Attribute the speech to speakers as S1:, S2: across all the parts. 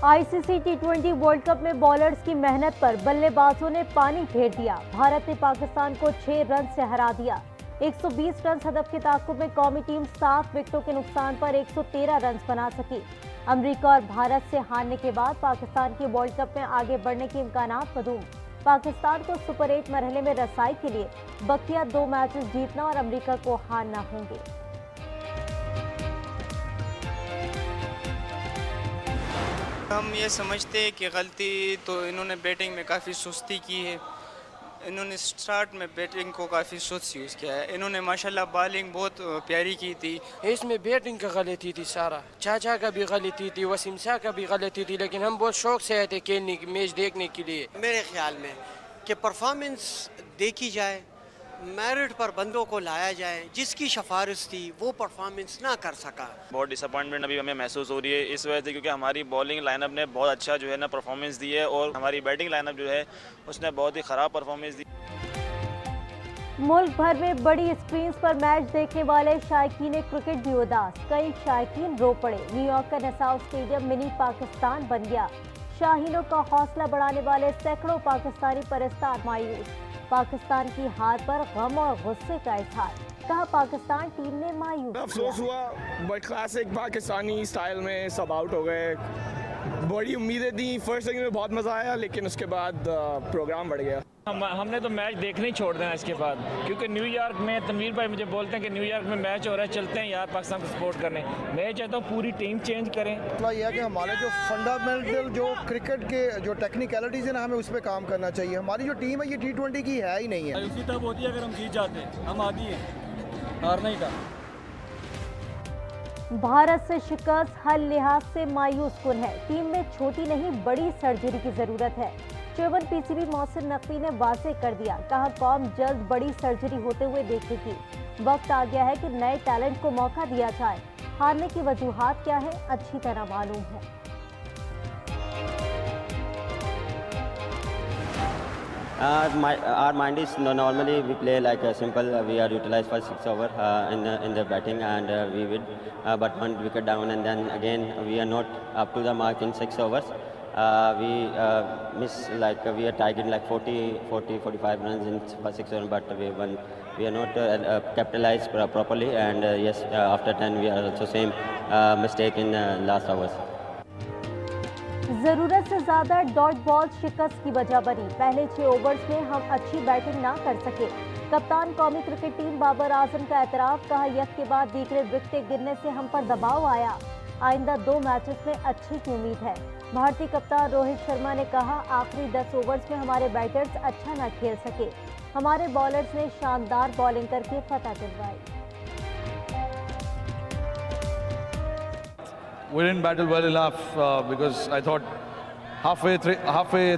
S1: ICC टी20 world cup में bowlers की मेहनत पर बल्लेबाजों ने पानी फेर दिया। भारत ने पाकिस्तान को 6 रन से हरा दिया। 120 रन हदफ के ताकुब में कौमी टीम 7 विकेटों के नुकसान पर 113 रन बना सकी। अमेरिका और भारत से हारने के बाद पाकिस्तान की वर्ल्ड कप में आगे बढ़ने के इम्कानात मधूम। पाकिस्तान को सुपर 8 मरहले में रसाई के लिए बकिया 2 मैचेस जीतना और अमेरिका को हारना होंगे।
S2: हम ये समझते हैं कि गलती तो इन्होंने बैटिंग में काफ़ी सुस्ती की है। इन्होंने स्टार्ट में बैटिंग को काफ़ी सुस्त यूज़ किया है। इन्होंने माशाल्लाह बॉलिंग बहुत प्यारी की थी।
S3: इसमें बैटिंग का गलती थी, सारा चाचा का भी गलती थी, वसीम शाह का भी गलती थी, लेकिन हम बहुत शौक से आए थे खेलने की मैच देखने के लिए।
S4: मेरे ख्याल में कि परफॉर्मेंस देखी जाए, मेरिट पर बंदों को लाया जाए। जिसकी सिफारिश थी वो परफॉर्मेंस ना कर सका।
S5: बहुत डिसअपॉइंटमेंट अभी हमें महसूस हो रही है इस वजह से, क्योंकि हमारी बॉलिंग लाइनअप ने बहुत अच्छा जो है ना परफॉर्मेंस दी है और हमारी बैटिंग लाइनअप जो है उसने बहुत ही ख़राब परफॉर्मेंस दी।
S1: मुल्क भर में बड़ी स्क्रीन पर मैच देखने वाले शायकीन क्रिकेट भी उदास। कई शायकीन रो पड़े। न्यूयॉर्क का नसाउ स्टेडियम मिनी पाकिस्तान बन गया। शाहीनों का हौसला बढ़ाने वाले सैकड़ों पाकिस्तानी परस्तार मायूस। पाकिस्तान की हार पर गम और गुस्से का इजहार। कहा पाकिस्तान टीम ने मायूस
S6: अफसोस हुआ, बट क्लासिक पाकिस्तानी स्टाइल में सब आउट हो गए। बड़ी उम्मीदें दी, फर्स्ट इनिंग में बहुत मज़ा आया, लेकिन उसके बाद प्रोग्राम बढ़ गया।
S7: हमने तो मैच देखने ही छोड़ देना इसके बाद, क्योंकि न्यूयॉर्क में तनवीर भाई मुझे बोलते हैं कि न्यूयॉर्क में मैच हो रहा है, चलते हैं यार पाकिस्तान को सपोर्ट करने। मैं चाहता हूँ पूरी टीम चेंज करें।
S8: मसला यह है कि हमारे जो फंडामेंटल जो क्रिकेट के जो टेक्निकलिटीज़ हैं ना, हमें उस पर काम करना चाहिए। हमारी जो टीम है ये T20 की है ही नहीं है।
S9: उसी तब होती है अगर हम जीत जाते हैं, हम आदी हैं हारना ही था।
S1: भारत से शिकस्त हर लिहाज से मायूस कुन है। टीम में छोटी नहीं बड़ी सर्जरी की जरूरत है। चेयरमैन पीसीबी मोहसिन नकवी ने वाज़ेह कर दिया। कहा कौम जल्द बड़ी सर्जरी होते हुए देखेगी। वक्त आ गया है कि नए टैलेंट को मौका दिया जाए। हारने की वजूहात क्या है अच्छी तरह मालूम है।
S10: Our mind is normally we play like a simple. We are utilized for 6 overs in the batting and we win, but 1 wicket down and then again we are not up to the mark in 6 overs. We miss like we are targeting like 45 runs in for 6 overs, but we are not capitalized properly and yes, after 10 we are also same mistake in last hours.
S1: जरूरत से ज्यादा dot ball शिकस्त की वजह बनी। पहले 6 overs में हम अच्छी बैटिंग ना कर सके। कप्तान कौमी क्रिकेट टीम बाबर आजम का एतराफ। कहा यक के बाद दीगरे विकेटें गिरने से हम पर दबाव आया। आइंदा 2 मैचेस में अच्छी की उम्मीद है। भारतीय कप्तान रोहित शर्मा ने कहा आखिरी 10 ओवर्स में हमारे बैटर्स अच्छा ना खेल सके। हमारे बॉलर्स ने शानदार बॉलिंग करके फतह दिलवाई।
S11: We didn't battle well enough because I thought halfway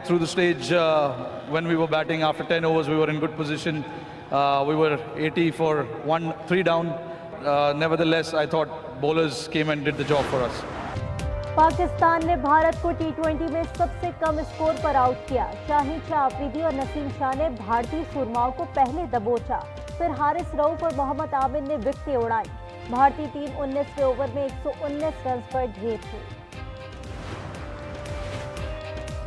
S11: through the stage when we were batting after 10 overs we were in good position. We were 80 for 3 down. Nevertheless, I thought bowlers came and did the job for us.
S1: Pakistan ने भारत को T20 में सबसे कम score पर out किया। शाहीन शाह अफरीदी और नसीम शाह ने भारतीय सुरमाओं को पहले दबोचा, फिर हारिस रऊफ और मोहम्मद आमिर ने विकेटें उड़ाई। भारतीय टीम 19वें ओवर में 119 रन पर ढेर थी।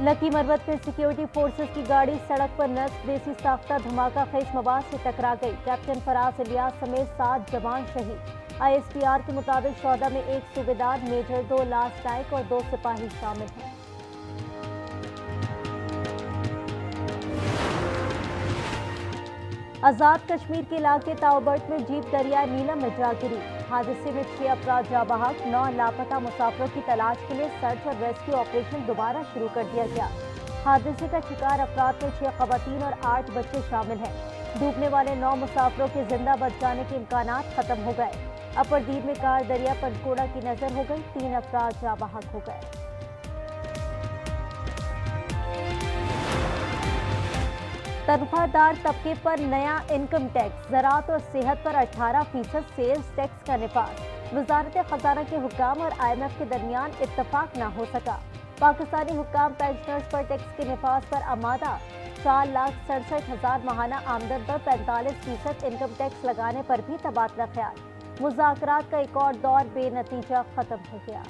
S1: लकी मरवत में सिक्योरिटी फोर्सेस की गाड़ी सड़क पर नस्ब देसी साख्ता धमाका खेज मवाद से टकरा गई। कैप्टन फराज इलियास समेत 7 जवान शहीद। ISPR के मुताबिक शौदा में 1 सूबेदार, मेजर, 2 लास्ट नाइक और 2 सिपाही शामिल हैं। आजाद कश्मीर के इलाके ताओबर्ट में जीप दरिया नीलम में जा गिरी। हादसे में 6 अफराद जा बहक। 9 लापता मुसाफिरों की तलाश के लिए सर्च और रेस्क्यू ऑपरेशन दोबारा शुरू कर दिया गया। हादसे का शिकार अफराद में 6 खवातीन और 8 बच्चे शामिल हैं। डूबने वाले 9 मुसाफिरों के जिंदा बच जाने के इम्कानात खत्म हो गए। अपरदीप में कार दरिया पंचकोड़ा की नजर हो गई। 3 अफराद जा बहक हो गए। तनख्वाहदार तबके पर नया इनकम टैक्स। ज़राअत और सेहत पर 18% सेल्स टैक्स का निफाज। वजारत खजाना के हुक्काम और IMF के दरमियान इत्तफाक न हो सका। पाकिस्तानी हुक्काम पेंशनर्स पर टैक्स के निफाज पर आमादा। 4,67,000 माहाना आमदन पर 45% इनकम टैक्स लगाने पर भी तबादला ख्याल। मुज़ाकरात का एक और दौर बेनतीजा खत्म हो गया।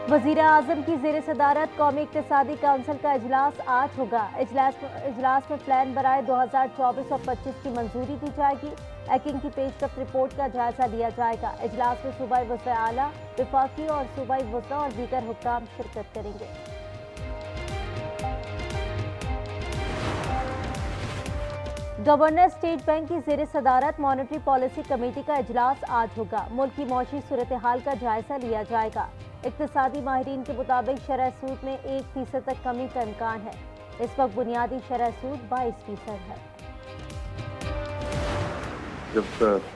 S1: वजीर आजम की जेर सदारत कौमी इक्तिसादी काउंसिल का इजलास आज होगा। इजलास में प्लान बराए 2024 और 25 की मंजूरी दी जाएगी। हैकिंग की पेशरफ्त रिपोर्ट का जायजा लिया जाएगा। इजलास में सूबाई वज़ीर आला, विफाकी और सूबाई वज़रा और दीगर हुक्काम शिरकत करेंगे। गवर्नर स्टेट बैंक की जेर सदारत मॉनेटरी पॉलिसी कमेटी का इजलास आज होगा। मुल्क की मौशी सूरत हाल का जायजा लिया जाएगा। इक्तिसादी माहिरीन के मुताबिक शरह सूद में 1% तक कमी का इम्कान है। इस वक्त बुनियादी शरह सूद 22% है।
S12: जब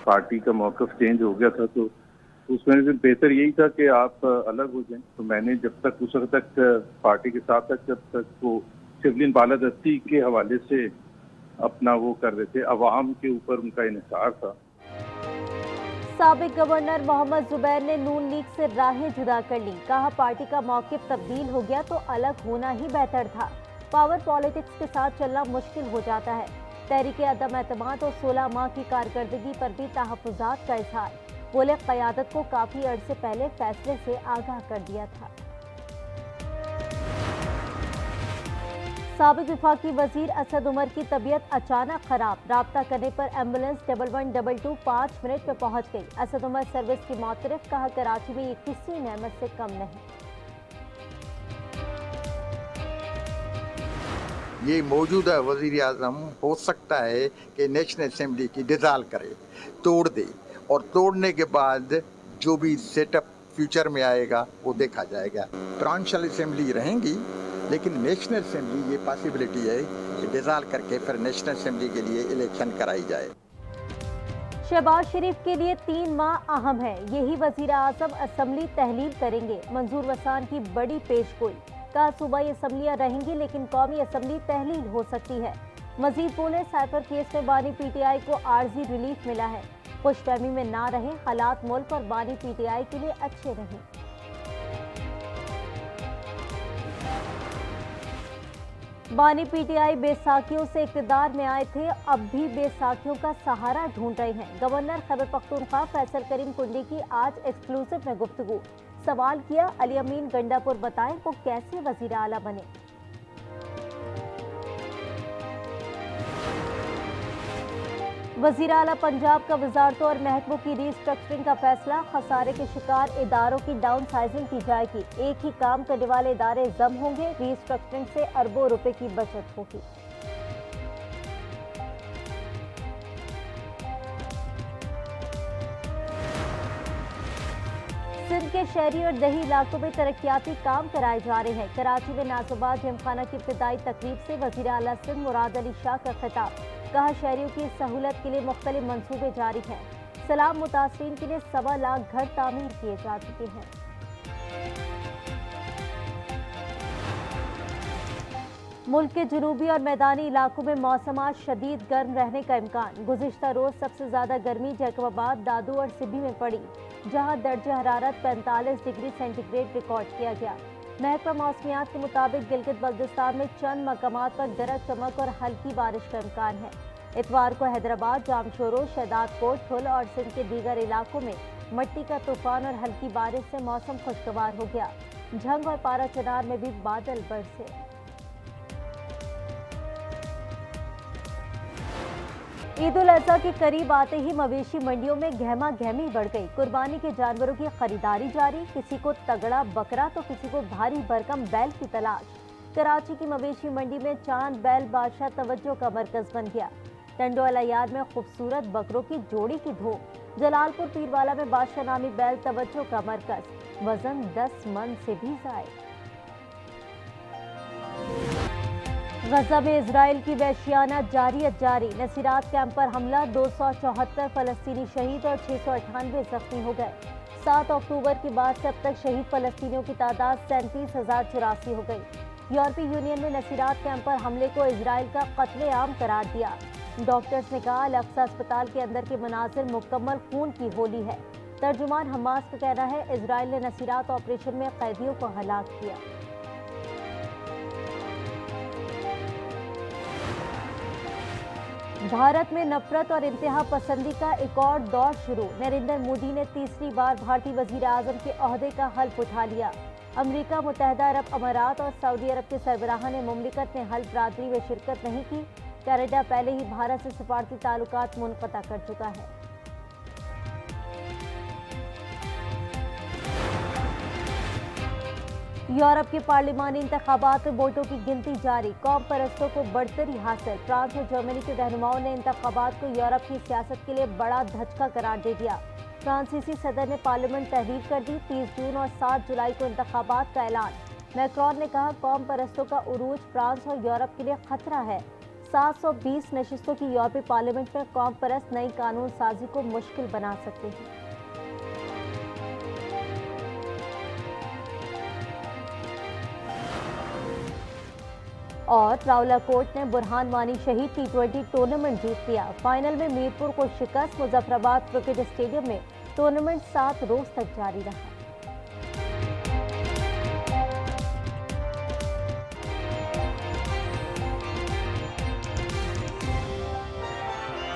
S12: पार्टी का मौक़िफ़ चेंज हो गया था तो उसमें से बेहतर यही था कि आप अलग हो जाएं। तो मैंने जब तक उस वक्त तक पार्टी के साथ तक जब तक वो सिविलियन बालादस्ती के हवाले से अपना वो कर रहे थे, अवाम के ऊपर उनका इन्हिसार था।
S1: साबिक गवर्नर मोहम्मद जुबैर ने नून लीग से राहें जुदा कर ली। कहा पार्टी का मौक़िफ़ तब्दील हो गया तो अलग होना ही बेहतर था। पावर पॉलिटिक्स के साथ चलना मुश्किल हो जाता है। तहरीक अदम एतमाद और 16 माह की कारकर्दगी पर भी तहफ़्फ़ुज़ात का इज़हार। बोले क़यादत को काफ़ी अर्से पहले फैसले से आगाह कर दिया था। साबिक विफाकी वजीर असद उमर की तबीयत अचानक खराब। राब्ता करने पर एम्बुलेंस 1122 5 मिनट में पहुंच गई। असद उमर सर्विस की मौतरफ। कहा कराची में ये किसी नेमत से कम नहीं।
S13: ये मौजूदा वजीर आज़म हो सकता है कि नेशनल असम्बली की डिज़ाल्व करे, तोड़ दे, और तोड़ने के बाद जो भी सेटअप फ्यूचर में आएगा वो देखा जाएगा। प्रांशल असम्बली रहेंगी लेकिन नेशनल असम्बली ये पॉसिबिलिटी है कि डिज़ाल्व करके फिर नेशनल असम्बली के लिए इलेक्शन कराई जाए।
S1: शहबाज शरीफ के लिए 3 माह अहम है। यही वजीर आज़म असम्बली तहलील करेंगे। मंजूर वसान की बड़ी पेशगोई। कहा सूबाई असम्बलियाँ रहेंगी लेकिन कौमी असम्बली तहलील हो सकती है। मजीद बोले साइफर केस में बानी PTI को आर्जी रिलीफ मिला है। खुशफहमी में ना रहे, हालात मुल्क और बानी PTI के लिए अच्छे नहीं। बानी PTI बेसाखियों से इक़्तिदार में आए थे, अब भी बेसाखियों का सहारा ढूंढ रहे हैं। गवर्नर खैबर पख्तूनख्वा फैसल करीम कुंडी की आज एक्सक्लूसिव में गुफ्तगू। सवाल किया अली अमीन गंडापुर बताएं वो कैसे वजीर आला बने। वजीर आला पंजाब का वजारतों और महकमों की रीस्ट्रक्चरिंग का फैसला। खसारे के शिकार इदारों की डाउन साइजिंग की जाएगी। एक ही काम करने वाले इदारे जम होंगे। रीस्ट्रक्चरिंग से अरबों रुपए की बचत होगी। सिंध के शहरी और दही इलाकों में तरक्याती काम कराए जा रहे हैं। कराची में नाजोबाद जिमखाना की इब्तिदाई तकरीब से वजीर आला सिंध मुराद अली शाह का खिताब। कहा शहरियों की सहूलत के लिए मुख्तलिफ मंसूबे जारी हैं। सलाम मुतासरीन के लिए 1.25 लाख घर तामीर किए जा चुके हैं। मुल्क के जुनूबी और मैदानी इलाकों में मौसम आज शदीद गर्म रहने का इम्कान। गुज़िश्ता रोज सबसे ज्यादा गर्मी जैकबाबाद, दादू और सिब्बी में पड़ी, जहां दर्जा हरारत 45 डिग्री सेंटीग्रेड रिकॉर्ड किया गया। महकमा मौसमियात के मुताबिक गिलगित बल्तिस्तान में चंद मकामात पर गरज चमक और हल्की बारिश का इम्कान है। इतवार को हैदराबाद, जामशोरो, शहदादकोट, ठुल और सिंध के दीगर इलाकों में मट्टी का तूफान और हल्की बारिश से मौसम खुशगवार हो गया। झंग और पारा चनार में भी बादल बरसे। ईद उल अज़हा के करीब आते ही मवेशी मंडियों में गहमा गहमी बढ़ गई। कुर्बानी के जानवरों की खरीदारी जारी। किसी को तगड़ा बकरा तो किसी को भारी भरकम बैल की तलाश। कराची की मवेशी मंडी में चांद बैल बादशाह तवज्जो का मरकज बन गया। टंडो अलायाद में खूबसूरत बकरों की जोड़ी की धूम। जलालपुर पीरवाला में बादशाह नामी बैल तवज्जो का मरकज। वजन 10 मन से भी ज़ायद। गजा में इजराइल की वहशियाना जारियत जारी। नसीरात कैंप पर हमला, 274 फलस्तीनी शहीद और 698 जख्मी हो गए। 7 अक्टूबर के बाद से अब तक शहीद फलस्तीनियों की तादाद 37,084 हो गई। यूरोपीय यूनियन ने नसीरात कैंप पर हमले को इजराइल का कत्ले-आम करार दिया। डॉक्टर्स ने कहा अल-अक्सा अस्पताल के अंदर के मनाजिर मुकम्मल खून की होली है। तर्जुमान हमास का कहना है इजराइल ने नसीरात ऑपरेशन में कैदियों को हलाक किया। भारत में नफरत और इंतहा पसंदी का एक और दौर शुरू। नरेंद्र मोदी ने तीसरी बार भारतीय वजीर आजम के ओहदे का हल्फ उठा लिया। अमेरिका, मुत्तहदा अरब अमारात और सऊदी अरब के सरबराह ने मुमलिकत ने हल बरादरी में शिरकत नहीं की। कनाडा पहले ही भारत से सफारती ताल्लुकात मुनक़ता कर चुका है। यूरोप के पार्लिमानी इंतखाबात में वोटों की गिनती जारी, कौम परस्तों को बढ़तरी हासिल। फ्रांस और जर्मनी के रहनुमाओं ने इंतखाबात को यूरोप की सियासत के लिए बड़ा धचका करार दे दिया। फ्रांसीसी सदर ने पार्लियामेंट तहरीर कर दी। 30 जून और 7 जुलाई को इंतखाबात का ऐलान। मैक्रोन ने कहा, कौम परस्तों का उरूज फ्रांस और यूरोप के लिए खतरा है। 720 नशिस्तों की यूरोपीय पार्लियामेंट में कौम परस्त नई कानून साजी को मुश्किल बना सकते हैं। और रावलाकोट ने बुरहान वानी शहीद T20 टूर्नामेंट जीत लिया। फाइनल में मीरपुर को शिकस्त। मुजफ्फराबाद क्रिकेट स्टेडियम में टूर्नामेंट 7 रोज तक जारी रहा।